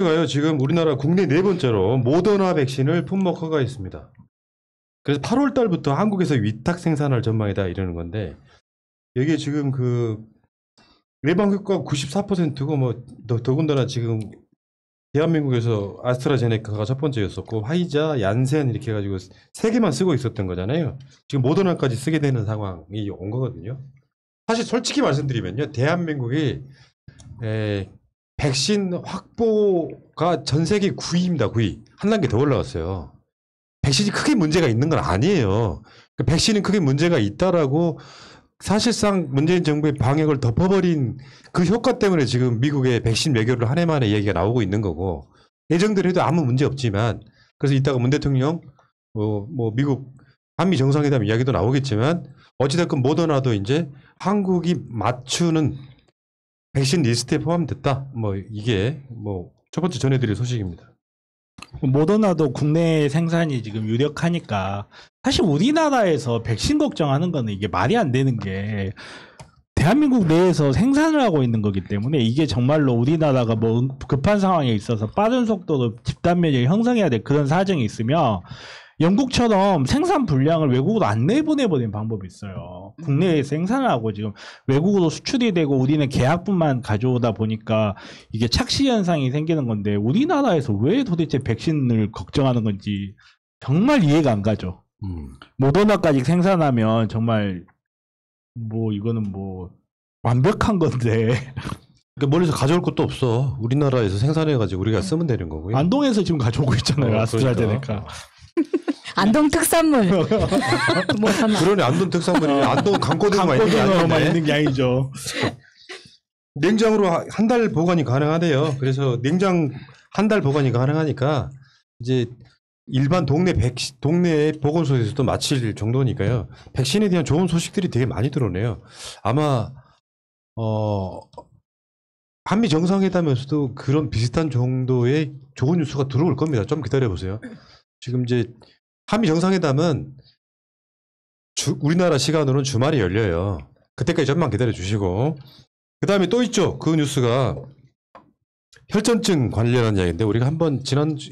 가요. 지금 우리나라 국내 네 번째로 모더나 백신을 품목 허가했습니다. 그래서 8월 달부터 한국에서 위탁 생산할 전망이다 이러는 건데 여기에 지금 그 예방 효과가 94%고 뭐 더군다나 지금 대한민국에서 아스트라제네카가 첫 번째였었고 화이자, 얀센 이렇게 해가지고 세 개만 쓰고 있었던 거잖아요. 지금 모더나까지 쓰게 되는 상황이 온 거거든요. 사실 솔직히 말씀드리면요, 대한민국이 백신 확보가 전 세계 9위입니다. 9위. 한 단계 더 올라갔어요. 백신이 크게 문제가 있는 건 아니에요. 백신은 크게 문제가 있다라고 사실상 문재인 정부의 방역을 덮어버린 그 효과 때문에 지금 미국의 백신 매겨를 한 해 만에 얘기가 나오고 있는 거고, 예정대로 해도 아무 문제 없지만, 그래서 이따가 문 대통령 뭐 미국 한미 정상회담 이야기도 나오겠지만 어찌됐건 모더나도 이제 한국이 맞추는 백신 리스트에 포함됐다. 뭐 이게 뭐 첫 번째 전해드릴 소식입니다. 모더나도 국내 생산이 지금 유력하니까 사실 우리나라에서 백신 걱정하는 거는 이게 말이 안 되는 게 대한민국 내에서 생산을 하고 있는 거기 때문에 이게 정말로 우리나라가 뭐 급한 상황에 있어서 빠른 속도로 집단 면역을 형성해야 될 그런 사정이 있으면 영국처럼 생산 분량을 외국으로 안 내보내버리는 방법이 있어요. 국내에 생산을 하고 지금 외국으로 수출이 되고 우리는 계약분만 가져오다 보니까 이게 착시 현상이 생기는 건데 우리나라에서 왜 도대체 백신을 걱정하는 건지 정말 이해가 안 가죠. 모더나까지 생산하면 정말 뭐 이거는 뭐 완벽한 건데. 그러니까 멀리서 가져올 것도 없어. 우리나라에서 생산해가지고 우리가 쓰면 되는 거고요. 안동에서 지금 가져오고 있잖아요. 아스트라제네카. 그러니까. 안동 특산물. 모더나. 그러네. 안동 특산물이 안동 강고등어만 있는 게 아니죠. 냉장으로 한 달 보관이 가능하대요. 그래서 냉장 한 달 보관이 가능하니까 이제 일반 동네 보건소에서도 마칠 정도니까요. 백신에 대한 좋은 소식들이 되게 많이 들어오네요. 아마 한미 정상회담에서도 그런 비슷한 정도의 좋은 뉴스가 들어올 겁니다. 좀 기다려 보세요. 지금 이제 한미 정상회담은 우리나라 시간으로는 주말에 열려요. 그때까지 좀만 기다려 주시고, 그 다음에 또 있죠. 그 뉴스가 혈전증 관련한 이야기인데 우리가 한번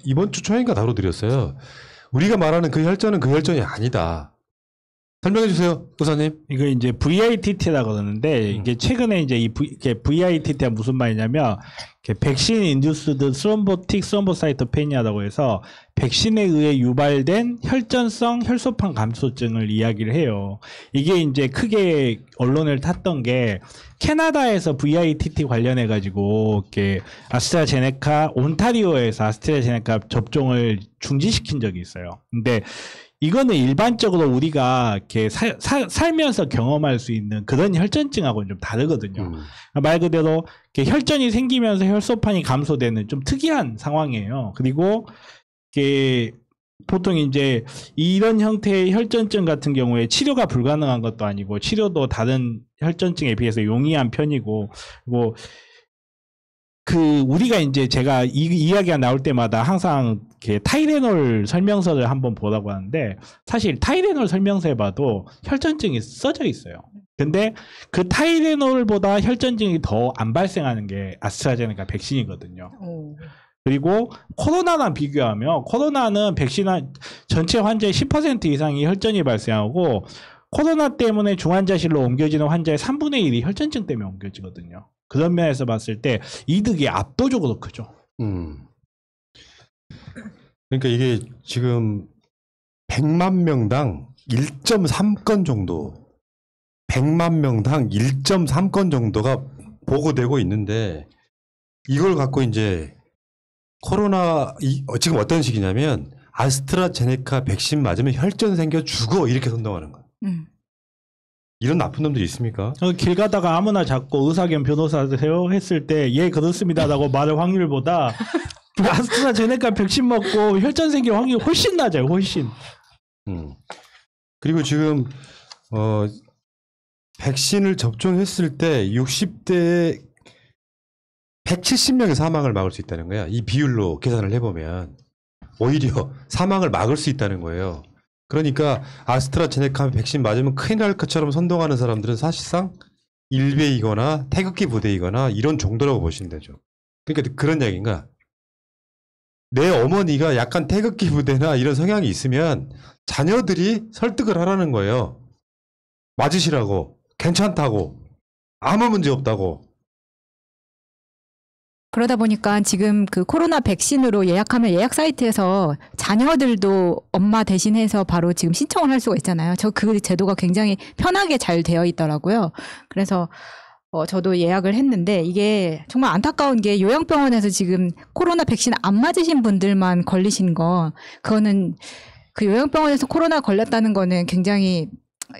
이번 주 초인가 다뤄드렸어요. 우리가 말하는 그 혈전은 그 혈전이 아니다. 설명해 주세요, 의사님. 이거 이제 VITT라고 그러는데 이게 최근에 이제 이게 VITT가 무슨 말이냐면 백신 인듀스드 스롬보틱 스롬보사이토페니아라고 해서 백신에 의해 유발된 혈전성 혈소판 감소증을 이야기를 해요. 이게 이제 크게 언론을 탔던 게 캐나다에서 VITT 관련해 가지고 이렇게 아스트라제네카 온타리오에서 아스트라제네카 접종을 중지시킨 적이 있어요. 근데 이거는 일반적으로 우리가 이렇게 살면서 경험할 수 있는 그런 혈전증하고는 좀 다르거든요. 말 그대로 이렇게 혈전이 생기면서 혈소판이 감소되는 좀 특이한 상황이에요. 그리고 이게 보통 이제 이런 형태의 혈전증 같은 경우에 치료가 불가능한 것도 아니고 치료도 다른 혈전증에 비해서 용이한 편이고 뭐 우리가 이제 제가 이야기가 나올 때마다 항상 이렇게 타이레놀 설명서를 한번 보라고 하는데 사실 타이레놀 설명서에 봐도 혈전증이 써져 있어요. 근데 그 타이레놀보다 혈전증이 더 안 발생하는 게 아스트라제네카 백신이거든요. 그리고 코로나랑 비교하면 코로나는 백신 전체 환자의 10% 이상이 혈전이 발생하고 코로나 때문에 중환자실로 옮겨지는 환자의 3분의 1이 혈전증 때문에 옮겨지거든요. 그런 면에서 봤을 때 이득이 압도적으로 크죠. 그러니까 이게 지금 100만 명당 1.3건 정도, 100만 명당 1.3건 정도가 보고되고 있는데 이걸 갖고 이제 지금 어떤 식이냐면 아스트라제네카 백신 맞으면 혈전 생겨 죽어 이렇게 선동하는 거야. 이런 나쁜 놈들이 있습니까? 길 가다가 아무나 잡고 의사 겸 변호사세요 했을 때 예 그렇습니다라고 말할 확률보다 아스트라제네카 백신 먹고 혈전 생길 확률이 훨씬 낮아요. 훨씬. 그리고 지금 백신을 접종했을 때 60대에 170명의 사망을 막을 수 있다는 거야. 이 비율로 계산을 해보면 오히려 사망을 막을 수 있다는 거예요. 그러니까 아스트라제네카 백신 맞으면 큰일 날 것처럼 선동하는 사람들은 사실상 일베이거나 태극기 부대이거나 이런 정도라고 보시면 되죠. 그러니까 그런 이야기인가? 내 어머니가 약간 태극기 부대나 이런 성향이 있으면 자녀들이 설득을 하라는 거예요. 맞으시라고, 괜찮다고, 아무 문제 없다고. 그러다 보니까 지금 그 코로나 백신으로 예약하면 예약 사이트에서 자녀들도 엄마 대신해서 바로 지금 신청을 할 수가 있잖아요. 저 그 제도가 굉장히 편하게 잘 되어 있더라고요. 그래서 저도 예약을 했는데 이게 정말 안타까운 게 요양병원에서 지금 코로나 백신 안 맞으신 분들만 걸리신 거, 그거는 그 요양병원에서 코로나 걸렸다는 거는 굉장히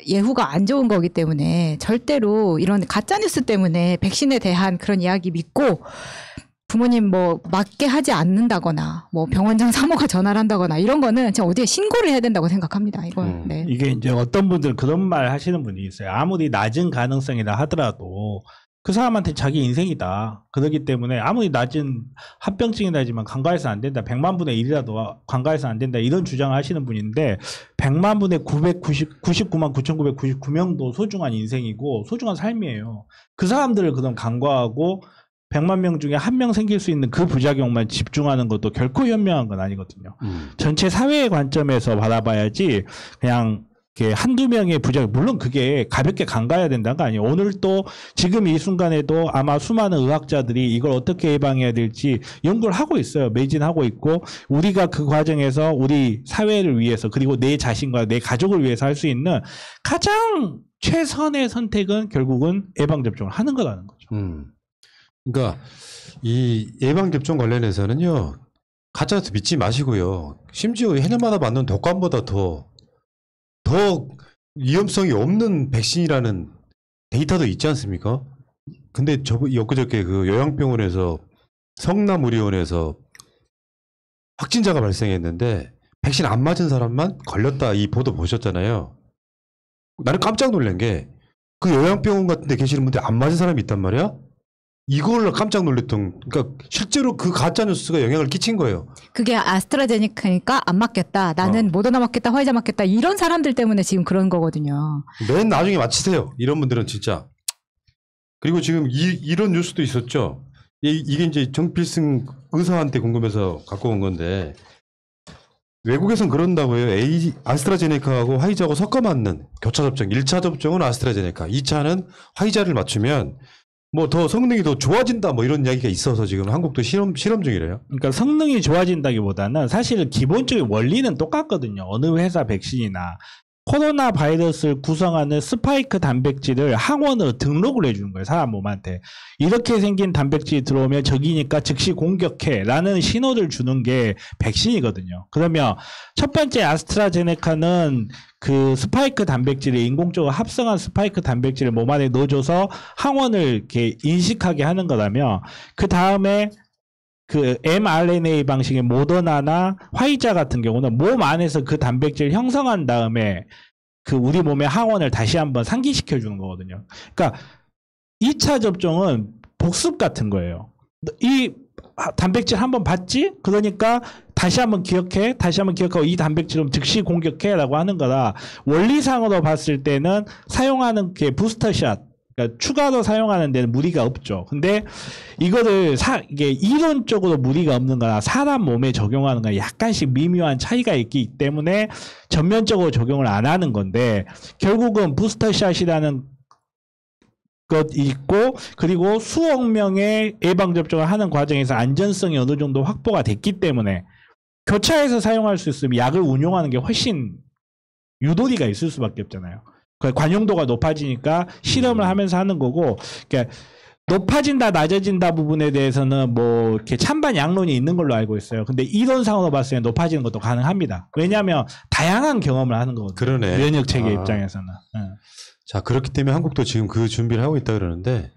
예후가 안 좋은 거기 때문에 절대로 이런 가짜뉴스 때문에 백신에 대한 그런 이야기 믿고 부모님 뭐 맞게 하지 않는다거나 뭐 병원장 사모가 전화를 한다거나 이런 거는 진짜 어디에 신고를 해야 된다고 생각합니다. 이건 네. 이게 이제 어떤 분들 그런 말 하시는 분이 있어요. 아무리 낮은 가능성이다 하더라도 그 사람한테 자기 인생이다. 그렇기 때문에 아무리 낮은 합병증이다 하지만 간과해서 안 된다. 100만 분의 1이라도 간과해서 안 된다. 이런 주장을 하시는 분인데 100만 분의 99만 9,999명도 소중한 인생이고 소중한 삶이에요. 그 사람들을 그럼 간과하고 100만 명 중에 한 명 생길 수 있는 그 부작용만 집중하는 것도 결코 현명한 건 아니거든요. 전체 사회의 관점에서 바라봐야지 그냥 이렇게 한두 명의 부작용, 물론 그게 가볍게 간과해야 된다는 거 아니에요. 오늘 또 지금 이 순간에도 아마 수많은 의학자들이 이걸 어떻게 예방해야 될지 연구를 하고 있어요. 매진하고 있고 우리가 그 과정에서 우리 사회를 위해서 그리고 내 자신과 내 가족을 위해서 할 수 있는 가장 최선의 선택은 결국은 예방접종을 하는 거라는 거죠. 그러니까 이 예방접종 관련해서는요. 가짜뉴스 믿지 마시고요. 심지어 해년마다 맞는 독감보다 더 위험성이 없는 백신이라는 데이터도 있지 않습니까? 근데 엊그저께 그 요양병원에서 성남의료원에서 확진자가 발생했는데 백신 안 맞은 사람만 걸렸다 이 보도 보셨잖아요. 나는 깜짝 놀란 게 그 요양병원 같은 데 계시는 분들 안 맞은 사람이 있단 말이야? 이걸로 깜짝 놀랐던, 그러니까 실제로 그 가짜뉴스가 영향을 끼친 거예요. 그게 아스트라제네카니까 안 맞겠다. 나는 모더나 맞겠다, 화이자 맞겠다. 이런 사람들 때문에 지금 그런 거거든요. 맨 나중에 맞히세요. 이런 분들은 진짜. 그리고 지금 이런 뉴스도 있었죠. 이게 이제 정필승 의사한테 궁금해서 갖고 온 건데 외국에선 그런다고 해요. 아스트라제네카하고 화이자하고 섞어 맞는 교차 접종. 1차 접종은 아스트라제네카, 2차는 화이자를 맞추면 뭐 더 성능이 더 좋아진다 뭐 이런 이야기가 있어서 지금 한국도 실험 중이래요. 그러니까 성능이 좋아진다기보다는 사실 기본적인 원리는 똑같거든요. 어느 회사 백신이나 코로나 바이러스를 구성하는 스파이크 단백질을 항원으로 등록을 해주는 거예요. 사람 몸한테. 이렇게 생긴 단백질이 들어오면 적이니까 즉시 공격해라는 신호를 주는 게 백신이거든요. 그러면 첫 번째 아스트라제네카는 그 스파이크 단백질을 인공적으로 합성한 스파이크 단백질을 몸 안에 넣어줘서 항원을 이렇게 인식하게 하는 거라면 그 다음에 그 mRNA 방식의 모더나나 화이자 같은 경우는 몸 안에서 그 단백질을 형성한 다음에 그 우리 몸의 항원을 다시 한번 상기시켜 주는 거거든요. 그러니까 2차 접종은 복습 같은 거예요. 이 단백질 한번 봤지? 그러니까 다시 한번 기억해. 다시 한번 기억하고 이 단백질은 즉시 공격해라고 하는 거라 원리상으로 봤을 때는 사용하는 게 부스터샷, 그러니까 추가로 사용하는 데는 무리가 없죠. 근데 이거를 이게 이론적으로 무리가 없는 거나 사람 몸에 적용하는 거나 약간씩 미묘한 차이가 있기 때문에 전면적으로 적용을 안 하는 건데 결국은 부스터샷이라는 것 있고 그리고 수억 명의 예방접종을 하는 과정에서 안전성이 어느 정도 확보가 됐기 때문에 교차해서 사용할 수 있으면 약을 운용하는 게 훨씬 유도리가 있을 수밖에 없잖아요. 관용도가 높아지니까 실험을 하면서 하는 거고, 그러니까 높아진다, 낮아진다 부분에 대해서는 뭐 이렇게 찬반 양론이 있는 걸로 알고 있어요. 근데 이론상으로 봤을 때 높아지는 것도 가능합니다. 왜냐하면 다양한 경험을 하는 거거든요. 그러네. 면역 체계 입장에서는. 자, 그렇기 때문에 한국도 지금 그 준비를 하고 있다 그러는데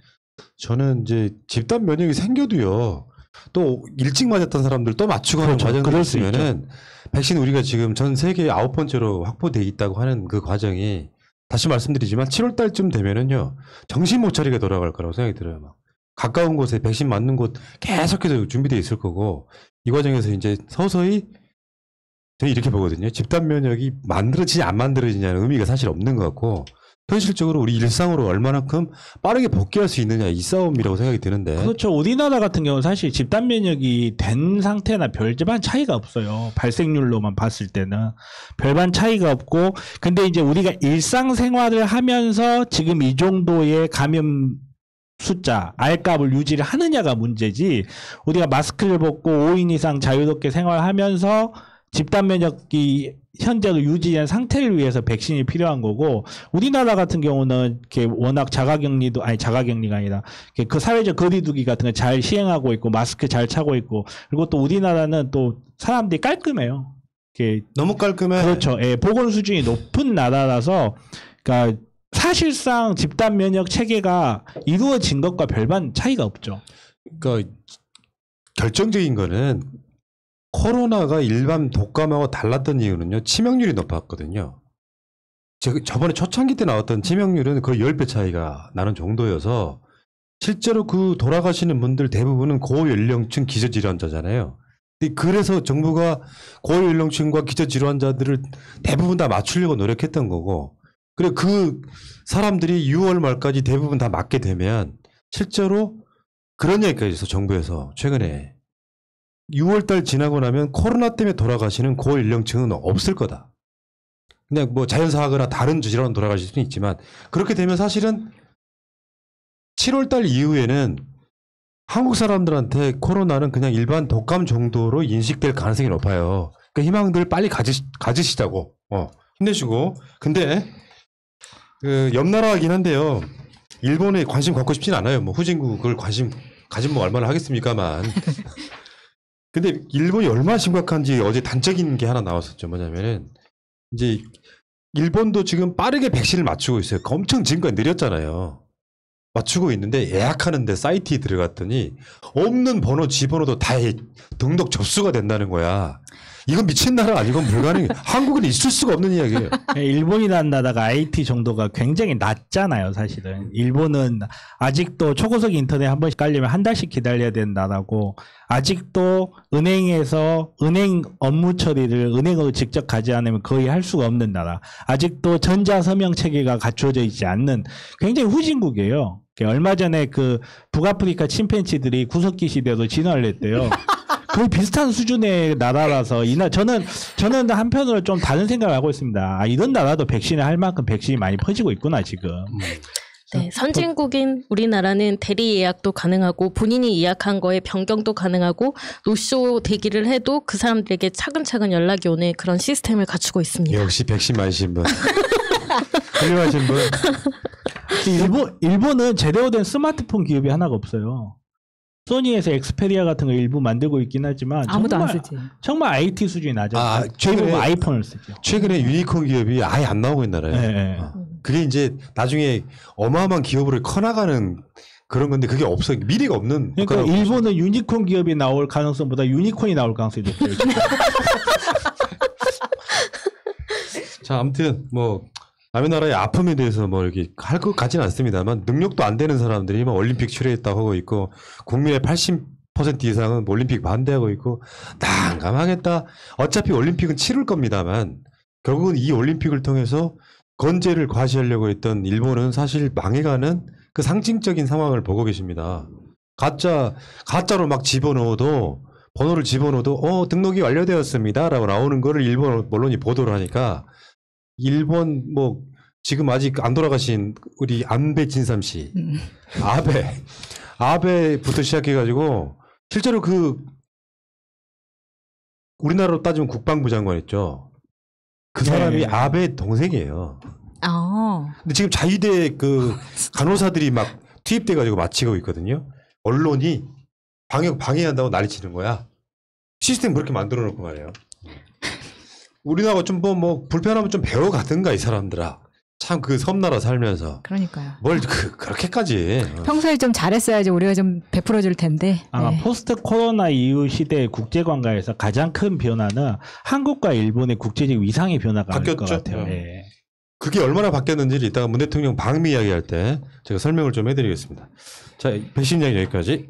저는 이제 집단 면역이 생겨도요. 또 일찍 맞았던 사람들 또 맞추고 하는 그렇죠. 과정이 있으면은 백신 우리가 지금 전 세계 9번째로 확보돼 있다고 하는 그 과정이 다시 말씀드리지만 7월 달쯤 되면은요. 정신 못 차리게 돌아갈 거라고 생각이 들어요. 막 가까운 곳에 백신 맞는 곳 계속해서 준비되어 있을 거고 이 과정에서 이제 서서히 저는 이렇게 보거든요. 집단 면역이 만들어지냐 안 만들어지냐는 의미가 사실 없는 것 같고 현실적으로 우리 일상으로 얼마만큼 빠르게 복귀할 수 있느냐 이 싸움이라고 생각이 드는데. 그렇죠. 우리나라 같은 경우는 사실 집단 면역이 된 상태나 별반 차이가 없어요. 발생률로만 봤을 때는 별반 차이가 없고, 근데 이제 우리가 일상생활을 하면서 지금 이 정도의 감염 숫자, R값을 유지를 하느냐가 문제지, 우리가 마스크를 벗고 5인 이상 자유롭게 생활하면서 집단 면역이 현재도 유지한 상태를 위해서 백신이 필요한 거고, 우리나라 같은 경우는 이렇게 워낙 자가격리가 아니라 그 사회적 거리두기 같은 거 잘 시행하고 있고, 마스크 잘 차고 있고, 그리고 또 우리나라는 또 사람들이 깔끔해요. 너무 깔끔해. 그렇죠. 예, 보건 수준이 높은 나라라서, 그러니까 사실상 집단 면역 체계가 이루어진 것과 별반 차이가 없죠. 그러니까 결정적인 거는 코로나가 일반 독감하고 달랐던 이유는요, 치명률이 높았거든요. 제가 저번에 초창기 때 나왔던 치명률은 거의 10배 차이가 나는 정도여서 실제로 그 돌아가시는 분들 대부분은 고연령층 기저질환자잖아요. 그래서 정부가 고연령층과 기저질환자들을 대부분 다 맞추려고 노력했던 거고, 그리고 그 사람들이 6월 말까지 대부분 다 맞게 되면 실제로 그런 얘기까지 있어, 정부에서 최근에. 6월달 지나고 나면 코로나 때문에 돌아가시는 고연령층은 없을 거다. 그냥 뭐 자연사하거나 다른 질환 돌아가실 수는 있지만, 그렇게 되면 사실은 7월달 이후에는 한국 사람들한테 코로나는 그냥 일반 독감 정도로 인식될 가능성이 높아요. 그러니까 희망들 빨리 가지시자고, 힘내시고. 근데 그 옆 나라이긴 한데요, 일본에 관심 갖고 싶진 않아요. 뭐 후진국 그걸 관심 가지면 뭐 얼마나 하겠습니까만. 근데 일본이 얼마나 심각한지 어제 단적인 게 하나 나왔었죠. 뭐냐면은 이제 일본도 지금 빠르게 백신을 맞추고 있어요. 엄청 지금까지 느렸잖아요. 맞추고 있는데 예약하는데 사이트에 들어갔더니 없는 번호, 지번호도 다 등록 접수가 된다는 거야. 이건 미친 나라 아니고 불가능해. 한국은 있을 수가 없는 이야기예요. 일본이라는 나라가 IT 정도가 굉장히 낮잖아요, 사실은. 일본은 아직도 초고속 인터넷 한 번씩 깔려면 한 달씩 기다려야 되는 나라고, 아직도 은행에서 은행 업무 처리를 은행으로 직접 가지 않으면 거의 할 수가 없는 나라. 아직도 전자서명 체계가 갖춰져 있지 않는 굉장히 후진국이에요. 얼마 전에 그 북아프리카 침팬지들이 구석기 시대로 진화를 했대요. 거의 비슷한 수준의 나라라서 저는 한편으로 좀 다른 생각을 하고 있습니다. 아, 이런 나라도 백신을 할 만큼 백신이 많이 퍼지고 있구나 지금. 네, 선진국인 우리나라는 대리 예약도 가능하고 본인이 예약한 거에 변경도 가능하고 노쇼 대기를 해도 그 사람들에게 차근차근 연락이 오는 그런 시스템을 갖추고 있습니다. 역시 백신 맞으신 분. 훌륭하신 분. 일본은 제대로 된 스마트폰 기업이 하나가 없어요. 소니에서 엑스페리아 같은 거 일부 만들고 있긴 하지만 아무도 안 쓰지. 정말 IT 수준이 낮아요. 최근에 아이폰을 쓰죠. 최근에 유니콘 기업이 아예 안 나오고 있나요? 네. 그게 이제 나중에 어마어마한 기업으로 커나가는 그런 건데 그게 없어. 미래가 없는. 그러니까 일본은 유니콘 기업이 나올 가능성보다 유니콘이 나올 가능성이 높아요. 자, 아무튼 뭐 남의 나라의 아픔에 대해서 뭐 이렇게 할 것 같지는 않습니다만, 능력도 안 되는 사람들이 뭐 올림픽 출연했다고 하고 있고, 국민의 80% 이상은 올림픽 반대하고 있고, 난감하겠다. 어차피 올림픽은 치를 겁니다만 결국은 이 올림픽을 통해서 건재를 과시하려고 했던 일본은 사실 망해가는 그 상징적인 상황을 보고 계십니다. 가짜로 막 집어넣어도, 번호를 집어넣어도 등록이 완료되었습니다 라고 나오는 거를 일본 언론이 보도를 하니까, 일본 뭐 지금 아직 안 돌아가신 우리 안배 진삼 씨, 아베부터 시작해가지고 실제로 그 우리나라로 따지면 국방부 장관했죠. 그 사람이 아베 동생이에요. 근데 지금 자위대 그 간호사들이 막 투입돼가지고 마치고 있거든요. 언론이 방역 방해한다고 난리치는 거야. 시스템 그렇게 만들어 놓고 말이에요. 우리나라가 좀 뭐 불편하면 좀 배워가든가 이 사람들아. 참 그 섬나라 살면서. 그러니까요. 뭘 그렇게까지. 평소에 좀 잘했어야지 우리가 좀 베풀어 줄 텐데. 아마 네. 포스트 코로나 이후 시대의 국제관계에서 가장 큰 변화는 한국과 일본의 국제적 위상의 변화가 아닐 것 같아요. 네. 그게 얼마나 바뀌었는지를 이따가 문 대통령 방미 이야기할 때 제가 설명을 좀 해드리겠습니다. 자, 백신 이야기 여기까지.